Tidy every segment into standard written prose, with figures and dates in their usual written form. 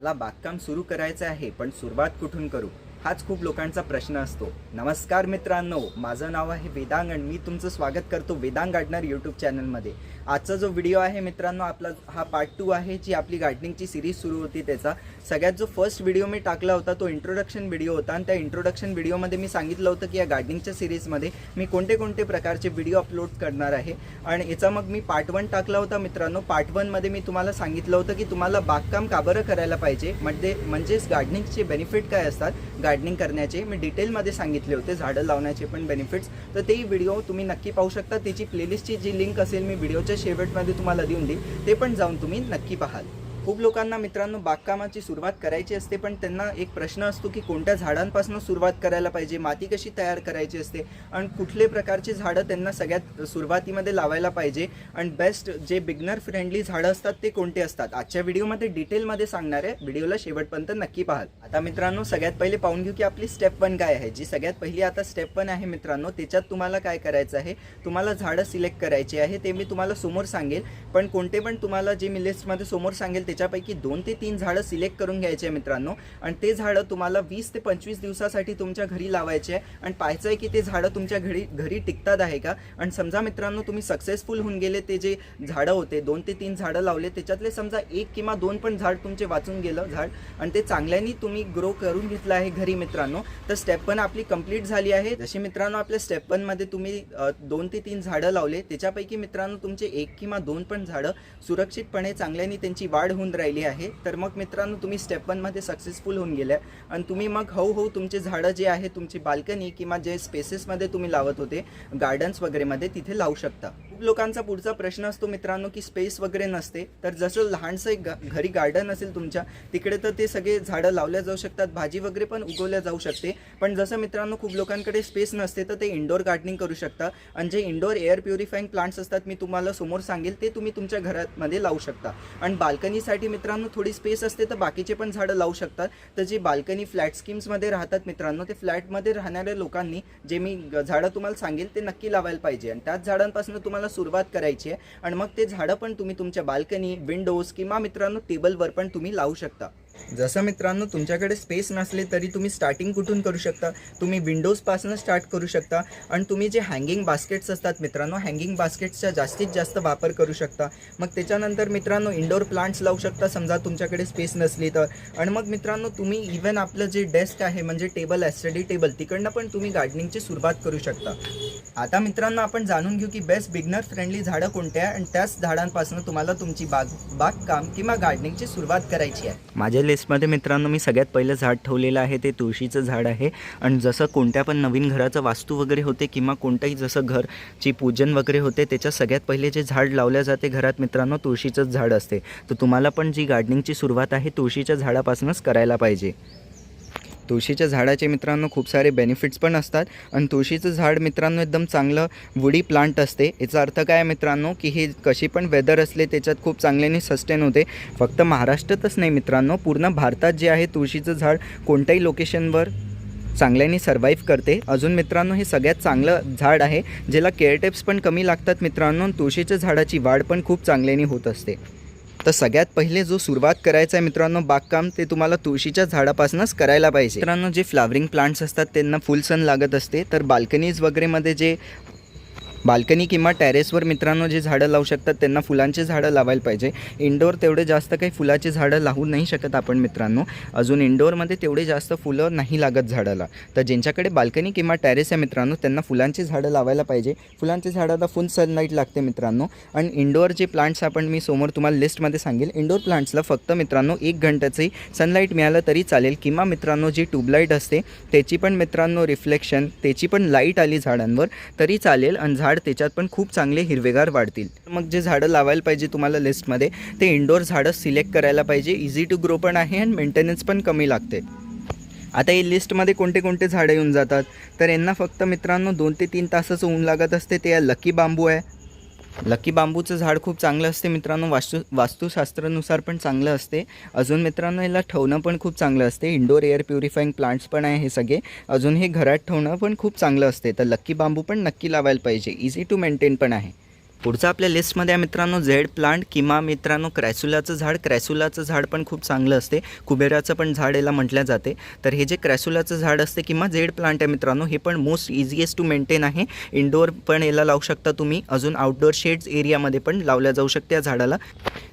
मला बागकाम सुरू करायचं आहे, पण सुरुवात कुठून करू हाच खूप लोकांचा प्रश्न असतो. नमस्कार मित्रांनो, माझं नाव आहे वेदांग आणि मी तुमचं स्वागत करतो वेदांग गार्डनर यूट्यूब चॅनलमध्ये. आजचा जो व्हिडिओ आहे मित्रांनो, आपला हा पार्ट 2 आहे, जी आपली गार्डनिंगची सिरीज सुरू होती त्याचा. सगळ्यात जो फर्स्ट व्हिडिओ मी टाकला होता तो इंट्रोडक्शन व्हिडिओ होता आणि त्या इंट्रोडक्शन व्हिडिओमध्ये मी सांगितलं होतं की या गार्डनिंगच्या सिरीजमध्ये मी कोणते कोणते प्रकारचे व्हिडिओ अपलोड करणार आहे. आणि याचा मग मी पार्ट 1 टाकला होता मित्रांनो. पार्ट 1 मध्ये मी तुम्हाला सांगितलं होतं की तुम्हाला बागकाम का बरं करायला पाहिजे, म्हणजेच गार्डनिंगचे बेनिफिट काय असतात, गार्डनिंग करण्याचे मी डिटेलमध्ये सांगितले होते, झाडं लावण्याचे पण बेनिफिट्स. तर तेही व्हिडिओ तुम्ही नक्की पाहू शकता. त्याची प्लेलिस्टची जी लिंक असेल मी व्हिडिओच्या शेवटमध्ये तुम्हाला देऊन देईन, ते पण जाऊन तुम्ही नक्की पाहाल. खूप लोकांना मित्रांनो बागकामाची सुरुवात करायची असते, पण त्यांना एक प्रश्न असतो की कोणत्या झाडांपासून सुरुवात करायला पाहिजे, माती कशी तयार करायची असते आणि कुठले प्रकारचे झाडं त्यांना सगळ्यात सुरुवातीमध्ये लावायला पाहिजे आणि बेस्ट जे बिगनर फ्रेंडली झाडं असतात ते कोणते असतात. आजच्या व्हिडिओमध्ये डिटेलमध्ये सांगणार आहे, व्हिडिओला शेवटपर्यंत नक्की पाहाल. आता मित्रांनो सगळ्यात पहिले पाहून घेऊ की आपली स्टेप 1 काय आहे. जी सगळ्यात पहिली आता स्टेप 1 आहे मित्रांनो, त्याच्यात तुम्हाला काय करायचं आहे, तुम्हाला झाडं सिलेक्ट करायचे आहे. ते मी तुम्हाला समोर सांगेल, पण कोणते पण तुम्हाला जे मी लिस्टमध्ये समोर सांगेल त्याच्यापैकी 2 ते 3 झाडं सिलेक्ट करून घ्यायचे आहे मित्रांनो. आणि ते झाडं तुम्हाला 20 ते 25 दिवसासाठी तुमच्या घरी लावायचे आहे आणि पाहायचं आहे की ते झाडं तुमच्या घरी टिकतात आहे का. आणि समजा मित्रांनो तुम्ही सक्सेसफुल होऊन गेले, ते जे झाडं होते 2 ते 3 झाडं लावले, त्याच्यातले समजा 1 किंवा 2 पण झाड तुमचे वाचून गेलं झाड आणि ते चांगल्याने तुम्ही ग्रो करून घेतलं आहे घरी मित्रांनो, तर स्टेप 1 आपली कंप्लीट झाली आहे. जसे मित्रांनो आपल्या स्टेप 1 मध्ये तुम्ही 2 ते 3 झाडं लावले, त्याच्यापैकी मित्रांनो तुमचे 1 किंवा 2 पण झाडं सुरक्षितपणे चांगल्याने त्यांची वाढ होऊन राहिली आहे, तर मग मित्रांनो तुम्ही स्टेप 1 मध्ये सक्सेसफुल होऊन गेल्या. आणि तुम्ही मग हळूहळू तुमचे झाडं जे आहे तुमची बाल्कनी किंवा जे स्पेसेसमध्ये तुम्ही लावत होते गार्डन्स वगैरेमध्ये तिथे लावू शकता. खूप लोकांचा पुढचा प्रश्न असतो मित्रांनो की स्पेस वगैरे नसते, तर जसं लहानसं एक घरी गार्डन असेल तुमच्या तिकडे तर ते सगळे झाडं लावल्या जाऊ शकतात, भाजी वगैरे पण उगवल्या जाऊ शकते. पण जसं मित्रांनो खूप लोकांकडे स्पेस नसते तर ते इंडोर गार्डनिंग करू शकता. आणि जे इंडोर एअर प्युरिफाईंग प्लांट्स असतात मी तुम्हाला समोर सांगेल, ते तुम्ही तुमच्या घरामध्ये लावू शकता. आणि बाल्कनीसाठी मित्रांनो थोडी स्पेस असते तर बाकीचे पण झाडं लावू शकतात. तर जी बाल्कनी फ्लॅट स्कीम्समध्ये राहतात मित्रांनो, ते फ्लॅटमध्ये राहणाऱ्या लोकांनी जे मी झाडं तुम्हाला सांगेल ते नक्की लावायला पाहिजे आणि त्याच झाडांपासून तुम्हाला सुरुवात करायची आहे. आणि मग ते झाडं पण तुम्ही तुमच्या बाल्कनी, विंडोज किंवा मित्रांनो टेबलवर पण तुम्ही लावू शकता. जसं मित्रांनो तुमच्याकडे स्पेस नसले तरी तुम्ही स्टार्टिंग कुठून करू शकता, तुम्ही विंडोजपासून स्टार्ट करू शकता. आणि तुम्ही जे हँगिंग बास्केट्स असतात मित्रांनो, हँगिंग बास्केट्सचा जास्तीत जास्त वापर करू शकता. मग त्याच्यानंतर मित्रांनो इंडोर प्लांट्स लावू शकता समजा तुमच्याकडे स्पेस नसली तर. आणि मग मित्रांनो तुम्ही इव्हन आपलं जे डेस्क आहे म्हणजे टेबल आहे, स्टडी टेबल, तिकडनं पण तुम्ही गार्डनिंगची सुरुवात करू शकता. आता मित्रांनो आपण जाणून घेऊ की बेस्ट बिगनर फ्रेंडली झाडं कोणत्या आहे आणि त्याच झाडांपासून तुम्हाला तुमची बागकाम किंवा गार्डनिंगची सुरुवात करायची आहे. माझ्या लिस्टमध्ये मित्रांनो मी सगळ्यात पहिलं झाड ठेवलेलं आहे ते तुळशीचं झाड आहे. आणि जसं कोणत्या पण नवीन घराचं वास्तू वगैरे होते किंवा कोणतंही जसं घरची पूजन वगैरे होते, त्याच्या सगळ्यात पहिले जे झाड लावल्या जाते घरात मित्रांनो तुळशीचंच झाड असते. तर तुम्हाला पण जी गार्डनिंगची सुरुवात आहे तुळशीच्या झाडापासूनच करायला पाहिजे. तुळशीच्या झाडाचे मित्रांनो खूप सारे बेनिफिट्स पण असतात आणि तुळशीचं झाड मित्रांनो एकदम चांगलं वुडी प्लांट असते. याचा अर्थ काय मित्रांनो की हे कशी पण वेदर असले त्याच्यात खूप चांगल्याने सस्टेन होते. फक्त महाराष्ट्रातच नाही मित्रांनो, पूर्ण भारतात जे आहे तुळशीचं झाड कोणत्याही लोकेशनवर चांगल्याने सर्वाईव्ह करते. अजून मित्रांनो हे सगळ्यात चांगलं झाड आहे ज्याला केअर टिप्स पण कमी लागतात मित्रांनो. तुळशीच्या झाडाची वाढ पण खूप चांगल्याने होत असते. तर सगळ्यात पहिले जो सुरुवात करायचा आहे मित्रांनो बागकाम, ते तुम्हाला तुळशीच्या झाडापासूनच करायला पाहिजे. मित्रांनो जे फ्लावरिंग प्लांट्स असतात त्यांना फुल सन लागत असते, तर बाल्कनीज वगैरेमध्ये जे बाल्कनी किंवा टेरेसवर मित्रांनो जे झाडं लावू शकतात त्यांना फुलांचे झाडं लावायला पाहिजे. इंडोर तेवढे जास्त काही फुलाचे झाडं लावू नाही शकत आपण मित्रांनो. अजून इंडोरमध्ये तेवढे जास्त फुलं नाही लागत झाडाला. तर ज्यांच्याकडे बाल्कनी किंवा टेरेस आहे मित्रांनो त्यांना फुलांची झाडं लावायला पाहिजे. फुलांच्या झाडाला फुल सनलाईट लागते मित्रांनो. आणि इंडोर जे प्लांट्स आपण मी समोर तुम्हाला लिस्टमध्ये सांगेल, इंडोर प्लांट्सला फक्त मित्रांनो 1 घंट्याची सनलाईट मिळालं तरी चालेल, किंवा मित्रांनो जी ट्यूबलाईट असते त्याची पण मित्रांनो रिफ्लेक्शन, त्याची पण लाईट आली झाडांवर तरी चालेल आणि झाड त्याच्यात पण खूप चांगले हिरवेगार वाढतील. मग जे झाडं लावायला पाहिजे तुम्हाला लिस्टमध्ये ते इंडोर झाडं सिलेक्ट करायला पाहिजे. इझी टू ग्रो पण आहे आणि मेंटेनन्स पण कमी लागते. आता ही लिस्टमध्ये कोणते कोणते झाडं येऊन जातात, तर यांना फक्त मित्रांनो 2 ते 3 तासाचं ऊन लागत असते. ते लकी बांबू आहे. लकी बांबूचं झाड खूप चांगलं असते मित्रांनो, वास्तुशास्त्रानुसार पण चांगलं असते. अजून मित्रांनो याला ठेवणं पण खूप चांगलं असते. इंडोर एअर प्युरिफाईंग प्लांट्स पण आहे हे सगळे. अजून हे घरात ठेवणं पण खूप चांगलं असते. तर लकी बांबू पण नक्की लावायला पाहिजे. इझी टू मेंटेन पण आहे. पुढचं आपल्या लिस्टमध्ये आहे मित्रांनो झेड प्लांट किंवा मित्रांनो क्रॅसुलाचं झाड. क्रॅसुलाचं झाड पण खूप चांगलं असते, कुबेराचं पण झाड याला म्हटलं जाते. तर हे जे क्रॅसुलाचं झाड असते किंवा झेड प्लांट आहे मित्रांनो, हे पण मोस्ट इझिएस्ट टू मेंटेन आहे. इंडोर पण याला लावू शकता तुम्ही, अजून आउटडोर शेड्स एरियामध्ये पण लावल्या जाऊ शकते या झाडाला.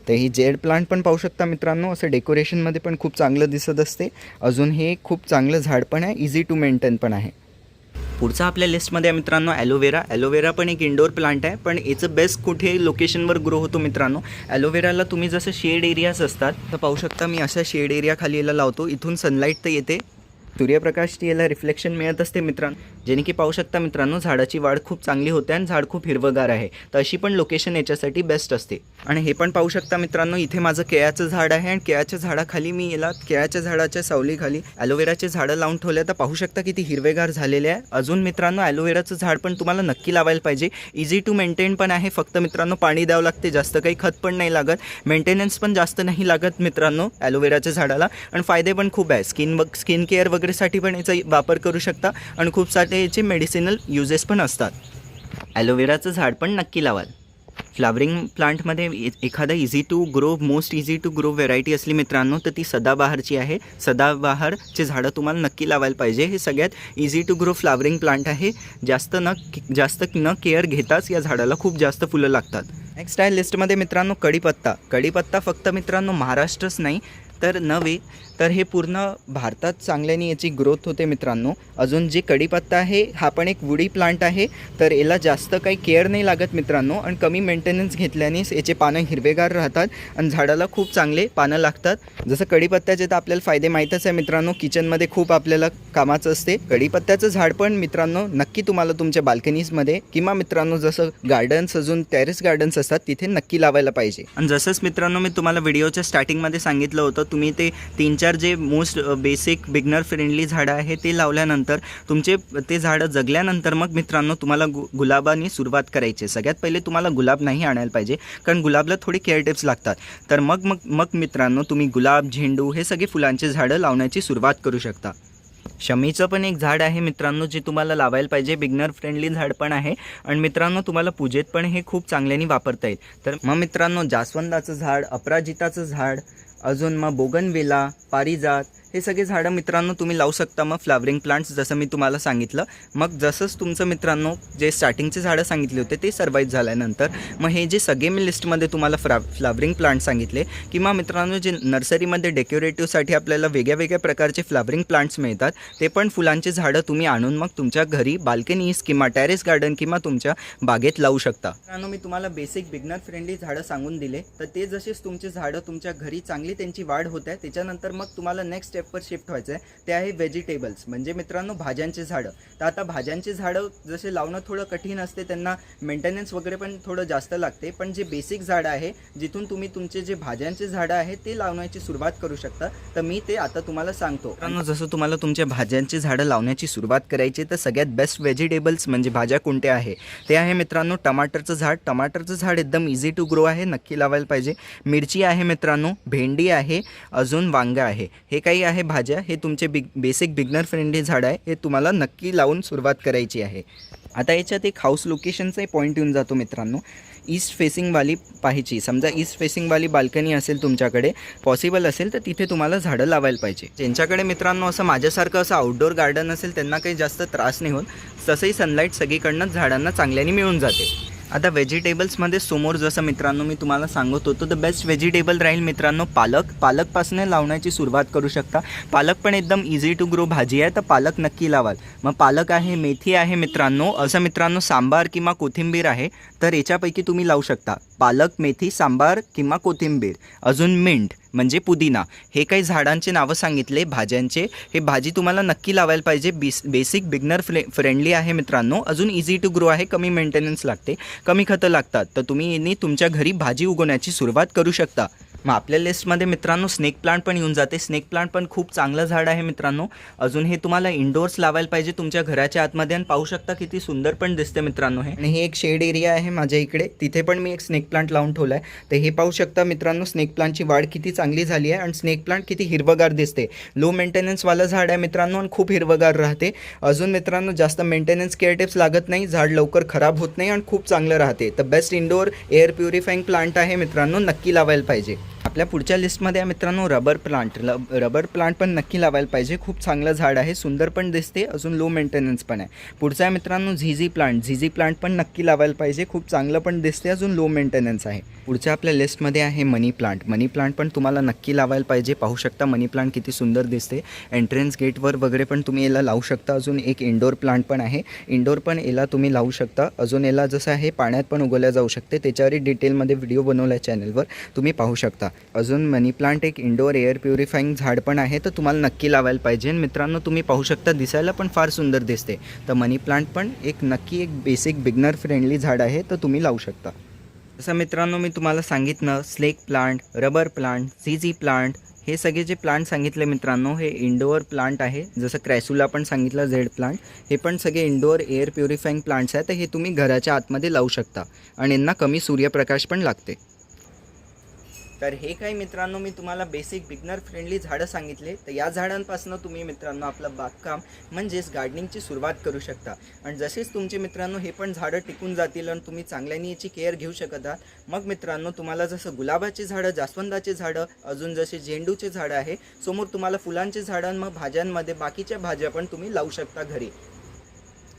तर ही झेड प्लांट पण पाहू शकता मित्रांनो, असं डेकोरेशनमध्ये पण खूप चांगलं दिसत असते. अजून हे खूप चांगलं झाड पण आहे, इझी टू मेंटेन पण आहे. पुढचा आपल्या लिस्टमध्ये आहे मित्रांनो ॲलोवेरा. ॲलोवेरा पण एक इंडोर प्लांट आहे, पण याचं बेस्ट कुठे लोकेशनवर ग्रो होतो मित्रांनो. ॲलोवेराला तुम्ही जसं शेड एरियाज असतात तर पाहू शकता, मी अशा शेड एरिया खाली याला लावतो. इथून सनलाईट तर येते, सूर्यप्रकाशची याला रिफ्लेक्शन मिळत असते मित्रांनो, जेणे की पाहू शकता मित्रांनो झाडाची वाढ खूप चांगली होते आणि झाड खूप हिरवगार आहे. तर अशी पण लोकेशन याच्यासाठी बेस्ट असते. आणि हे पण पाहू शकता मित्रांनो, इथे माझं केळाचं झाड आहे आणि केळाच्या झाडाखाली मी याला केळाच्या झाडाच्या सावलीखाली ॲलोवेराचे झाडं लावून ठेवले. तर पाहू शकता किती हिरवेगार झालेले आहे. अजून मित्रांनो ॲलोवेराचं झाड पण तुम्हाला नक्की लावायला पाहिजे. इझी टू मेंटेन पण आहे, फक्त मित्रांनो पाणी द्यावं लागते, जास्त काही खत पण नाही लागत, मेंटेनन्स पण जास्त नाही लागत मित्रांनो ॲलोवेराच्या झाडाला. आणि फायदे पण खूप आहे, स्किन केअर वगैरे साठी पण याचा वापर करू शकता आणि खूप सारे याचे मेडिसिनल युजेस पण असतात. ॲलोवेराचं झाड पण नक्की लावाल. फ्लावरिंग प्लांटमध्ये एखादा easy to grow, most easy to grow variety असली मित्रांनो तर ती सदाबहारची आहे. सदाबहारचे झाडं तुम्हाला नक्की लावायला पाहिजे. हे सगळ्यात easy to grow flowering plant आहे. जास्त न केअर घेताच या झाडाला खूप जास्त फुलं लागतात. नेक्स्ट आहे लिस्टमध्ये मित्रांनो कढीपत्ता. कढीपत्ता फक्त मित्रांनो महाराष्ट्रच नाही तर नव्हे तर हे पूर्ण भारतात चांगल्याने याची ग्रोथ होते मित्रांनो. अजून जे कढीपत्ता आहे हा पण एक वुडी प्लांट आहे, तर याला जास्त काही केअर नाही लागत मित्रांनो आणि कमी मेंटेनन्स घेतल्यानेच याचे पानं हिरवेगार राहतात आणि झाडाला खूप चांगले पानं लागतात. जसं कढीपत्त्याचे तर आपल्याला फायदे माहीतच आहे मित्रांनो, किचनमध्ये खूप आपल्याला कामाचं असते. कढीपत्त्याचं झाड पण मित्रांनो नक्की तुम्हाला तुमच्या बाल्कनीजमध्ये किंवा मित्रांनो जसं गार्डन्स, अजून टेरेस गार्डन्स असतात तिथे नक्की लावायला पाहिजे. आणि जसंच मित्रांनो मी तुम्हाला व्हिडिओच्या स्टार्टिंगमध्ये सांगितलं होतं, तुम्ही ते 3-4 जे मोस्ट बेसिक बिगनर फ्रेंडली झाडं आहे ते लावल्यानंतर तुमचे ते झाडं जगल्यानंतर मग मित्रांनो तुम्हाला गुलाबाने सुरुवात करायची. सगळ्यात पहिले तुम्हाला गुलाब नाही आणायला पाहिजे, कारण गुलाबला थोडी केअर टिप्स लागतात. तर मग मित्रांनो तुम्ही गुलाब, झेंडू हे सगळे फुलांचे झाडं लावण्याची सुरुवात करू शकता. शमीचं पण एक झाड आहे मित्रांनो जे तुम्हाला लावायला पाहिजे. बिगनर फ्रेंडली झाड पण आहे आणि मित्रांनो तुम्हाला पूजेत पण हे खूप चांगल्याने वापरता येईल. तर मग मित्रांनो जास्वंदाचं झाड, अपराजिताचं झाड, अजून मग बोगनविला, पारिजात हे सगळे झाडं मित्रांनो तुम्ही लावू शकता. मग फ्लावरिंग प्लांट्स जसं मी तुम्हाला सांगितलं, मग जसंच तुमचं मित्रांनो जे स्टार्टिंगचे झाडं सांगितले होते ते सर्वाईव्ह झाल्यानंतर मग हे जे सगळे मी लिस्टमध्ये तुम्हाला फ्लावरिंग प्लांट सांगितले किंवा मित्रांनो जे नर्सरीमध्ये डेकोरेटिव्हसाठी आपल्याला वेगळ्या प्रकारचे फ्लावरिंग प्लांट्स मिळतात, ते पण फुलांचे झाडं तुम्ही आणून मग तुमच्या घरी बाल्कनीज किंवा टेरेस गार्डन किंवा तुमच्या बागेत लावू शकता. मित्रांनो मी तुम्हाला बेसिक बिगनर फ्रेंडली झाडं सांगून दिले, तर ते जसेच तुमचे झाडं तुमच्या घरी चांगली त्यांची वाढ होत आहे, त्याच्यानंतर मग तुम्हाला नेक्स्ट स्टेपवर शिफ्ट व्हायचं आहे. ते आहे व्हेजिटेबल्स, म्हणजे मित्रांनो भाज्यांचे झाडं. तर आता भाज्यांचे झाडं जसे लावणं थोडं कठीण असते, त्यांना मेंटेनन्स वगैरे पण थोडं जास्त लागते, पण जे बेसिक झाडं आहे जिथून तुम्ही तुमचे जे भाज्यांचे झाडं आहे ते लावण्याची सुरुवात करू शकता. तर मी ते आता तुम्हाला सांगतो. मित्रांनो जसं तुम्हाला तुमच्या भाज्यांची झाडं लावण्याची सुरुवात करायची, तर सगळ्यात बेस्ट व्हेजिटेबल्स म्हणजे भाज्या कोणत्या आहे ते आहे मित्रांनो टमाटरचं झाड. टमाटरचं झाड एकदम इझी टू ग्रो आहे, नक्की लावायला पाहिजे. मिरची आहे मित्रांनो, भेंडी आहे, अजून वांगा आहे. हे काही आहे भाज्या, हे तुमचे बेसिक बिगनर फ्रेंडली झाड आहे, हे तुम्हाला नक्की लावून सुरुवात करायची आहे. आता याच्यात एक हाऊस लोकेशनचा पॉईंट येऊन जातो मित्रांनो. ईस्ट फेसिंगवाली पाहायची, समजा ईस्ट फेसिंगवाली बाल्कनी असेल तुमच्याकडे, पॉसिबल असेल तर तिथे तुम्हाला झाडं लावायला पाहिजे. ज्यांच्याकडे मित्रांनो असं माझ्यासारखं असं आउटडोर गार्डन असेल त्यांना काही जास्त त्रास नाही होत. तसंही सनलाईट सगळीकडनं झाडांना चांगल्याने मिळून जाते. आता व्हेजिटेबल्समध्ये समोर जसं मित्रांनो मी तुम्हाला सांगत होतो, तर बेस्ट व्हेजिटेबल राहील मित्रांनो पालक. पालकपासून लावण्याची सुरुवात करू शकता. पालक पण एकदम इझी टू ग्रो भाजी आहे, तर पालक नक्की लावाल. मग पालक आहे, मेथी आहे मित्रांनो, असं मित्रांनो सांबार किंवा कोथिंबीर आहे, तर याच्यापैकी तुम्ही लावू शकता. पालक, मेथी, सांबार किंवा कोथिंबीर, अजून मिंट म्हणजे पुदिना. हे काही झाडांचे नावं सांगितले भाज्यांचे. हे भाजी तुम्हाला नक्की लावायला पाहिजे. बेसिक बिगनर फ्रेंडली आहे मित्रांनो, अजून इझी टू ग्रो आहे, कमी मेंटेनन्स लागते, कमी खतं लागतात. तर तुम्ही यांनी तुमच्या घरी भाजी उगवण्याची सुरुवात करू शकता. मग आपल्या लिस्टमध्ये मित्रांनो स्नेक प्लांट पण येऊन जाते. स्नेक प्लांट पण खूप चांगलं झाड आहे मित्रांनो. अजून हे तुम्हाला इंडोर्स लावायला पाहिजे तुमच्या घराच्या आतमध्ये, आणि पाहू शकता किती सुंदर पण दिसते मित्रांनो हे. आणि हे एक शेड एरिया आहे माझ्या इकडे, तिथे पण मी एक स्नेक प्लांट लावून ठेवला आहे. तर हे पाहू शकता मित्रांनो स्नेक प्लांटची वाढ किती चांगली झाली आहे, आणि स्नेक प्लांट किती हिरवगार दिसते. लो मेंटेनन्सवालं झाड आहे मित्रांनो, आणि खूप हिरवगार राहते. अजून मित्रांनो जास्त मेंटेनन्स केअर टिप्स लागत नाही, झाड लवकर खराब होत नाही आणि खूप चांगलं राहते. तर best indoor air purifying plant आहे मित्रांनो, नक्की लावायला पाहिजे. आपल्या पुढच्या लिस्टमध्ये आहे मित्रांनो रबर प्लांट. रबर प्लांट पण नक्की लावायला पाहिजे, खूप चांगलं झाड आहे, सुंदर पण दिसते, अजून लो मेंटेनन्स पण आहे. पुढचा आहे मित्रांनो झीझी प्लांट. झीझी प्लांट पण नक्की लावायला पाहिजे, खूप चांगलं पण दिसते, अजून लो मेंटेनन्स आहे. पुढच्या आपल्या लिस्टमध्ये आहे मनी प्लांट. मनी प्लांट पण तुम्हाला नक्की लावायला पाहिजे. पाहू शकता मनी प्लांट किती सुंदर दिसते. एंट्रन्स गेटवर वगैरे पण तुम्ही याला लावू शकता. अजून एक इंडोर प्लांट पण आहे, इंडोर पण याला तुम्ही लावू शकता. अजून याला जसं आहे पाण्यात पण उगवल्या जाऊ शकते, त्याच्यावरही डिटेलमध्ये व्हिडिओ बनवला आहे चॅनलवर, तुम्ही पाहू शकता. अजून मनी प्लांट एक इंडोर एअर प्युरिफाईंग झाड पण आहे, तर तुम्हाला नक्की लावायला पाहिजे. आणि मित्रांनो तुम्ही पाहू शकता दिसायला पण फार सुंदर दिसते. तर मनी प्लांट पण एक नक्की एक बेसिक बिगनर फ्रेंडली झाड आहे, तर तुम्ही लावू शकता. जसं मित्रांनो मी तुम्हाला सांगितलं स्नेक प्लांट, रबर प्लांट, झीझी प्लांट, हे सगळे जे प्लांट सांगितले मित्रांनो हे इंडोअर प्लांट आहे. जसं क्रॅसुला पण सांगितलं झेड प्लांट, हे पण सगळे इंडोअर एअर प्युरिफाईंग प्लांट्स आहेत. तर हे तुम्ही घराच्या आतमध्ये लावू शकता, आणि यांना कमी सूर्यप्रकाश पण लागते. तर हे काही मित्रांनो मी तुम्हाला बेसिक बिगनर फ्रेंडली झाडं सांगितले. तर या झाडांपासून तुम्ही मित्रांनो आपलं बागकाम म्हणजेच गार्डनिंगची सुरुवात करू शकता. आणि जसेच तुमचे मित्रांनो हे पण झाडं टिकून जातील आणि तुम्ही चांगल्याने याची केअर घेऊ शकत आहात, मग मित्रांनो तुम्हाला जसं गुलाबाची झाडं, जास्वंदाचे झाडं, अजून जसे झेंडूचे झाडं आहे, समोर तुम्हाला फुलांचे झाडं, मग भाज्यांमध्ये बाकीच्या भाज्या पण तुम्ही लावू शकता घरी.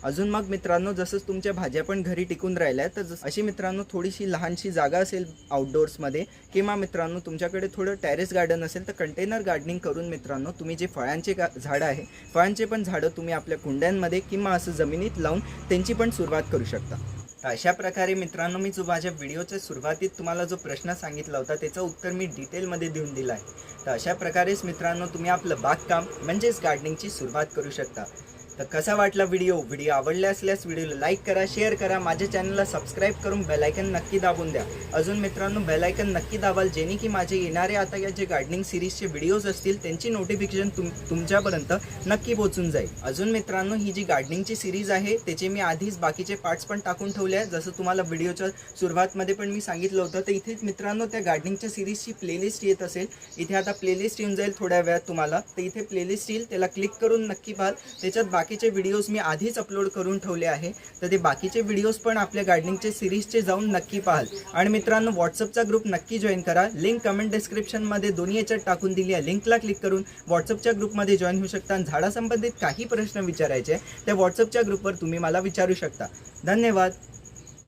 अजून मग मित्रांनो जसंच तुमच्या भाज्या पण घरी टिकून राहिल्या, तर अशी मित्रांनो थोडीशी लहानशी जागा असेल आउटडोर्समध्ये, किंवा मित्रांनो तुमच्याकडे थोडं टेरेस गार्डन असेल, तर कंटेनर गार्डनिंग करून मित्रांनो तुम्ही जे फळांचे झाडं आहे, फळांचे पण झाडं तुम्ही आपल्या कुंड्यांमध्ये किंवा असं जमिनीत लावून त्यांची पण सुरुवात करू शकता. तर अशा प्रकारे मित्रांनो मी जो माझ्या व्हिडिओच्या सुरुवातीत तुम्हाला जो प्रश्न सांगितला होता त्याचं उत्तर मी डिटेलमध्ये देऊन दिलं आहे. तर अशा प्रकारेच मित्रांनो तुम्ही आपलं बागकाम म्हणजेच गार्डनिंगची सुरुवात करू शकता. तर कसा वाटला व्हिडिओ आवडला असल्यास व्हिडिओला लाईक करा, शेअर करा, माझ्या चॅनलला सबस्क्राईब करून बेल आयकन नक्की दाबून द्या. अजून मित्रांनो बेल आयकन नक्की दाबाल, जेणे की माझे येणारे आता या जे गार्डनिंग सिरीजचे व्हिडिओज असतील त्यांची नोटिफिकेशन तुमच्यापर्यंत नक्की पोहोचून जाईल. अजून मित्रांनो ही जी गार्डनिंगची सिरीज आहे त्याचे मी आधीच बाकीचे पार्ट्स पण टाकून ठेवले आहे. जसं तुम्हाला व्हिडिओच्या सुरुवातमध्ये पण मी सांगितलं होतं, तर इथेच मित्रांनो त्या गार्डनिंगच्या सिरीजची प्लेलिस्ट येत असेल. इथे आता प्लेलिस्ट येऊन जाईल थोड्या वेळात तुम्हाला, तर इथे प्लेलिस्ट येईल, त्याला क्लिक करून नक्की पाहाल. त्याच्यात बाकीचे व्हिडिओज मी आधीच अपलोड करून ठेवले आहे, तर ते बाकीचे व्हिडिओज पण आपल्या गार्डनिंगचे सिरीजचे जाऊन नक्की पाहाल. आणि मित्रांनो व्हॉट्सअपचा ग्रुप नक्की जॉईन करा. लिंक कमेंट डिस्क्रिप्शनमध्ये दोन्ही याच्यात टाकून दिली आहे. लिंकला क्लिक करून व्हॉट्सअपच्या ग्रुपमध्ये जॉईन होऊ शकता. आणि झाडासंबंधित काही प्रश्न विचारायचे त्या व्हॉट्सअपच्या ग्रुपवर तुम्ही मला विचारू शकता. धन्यवाद.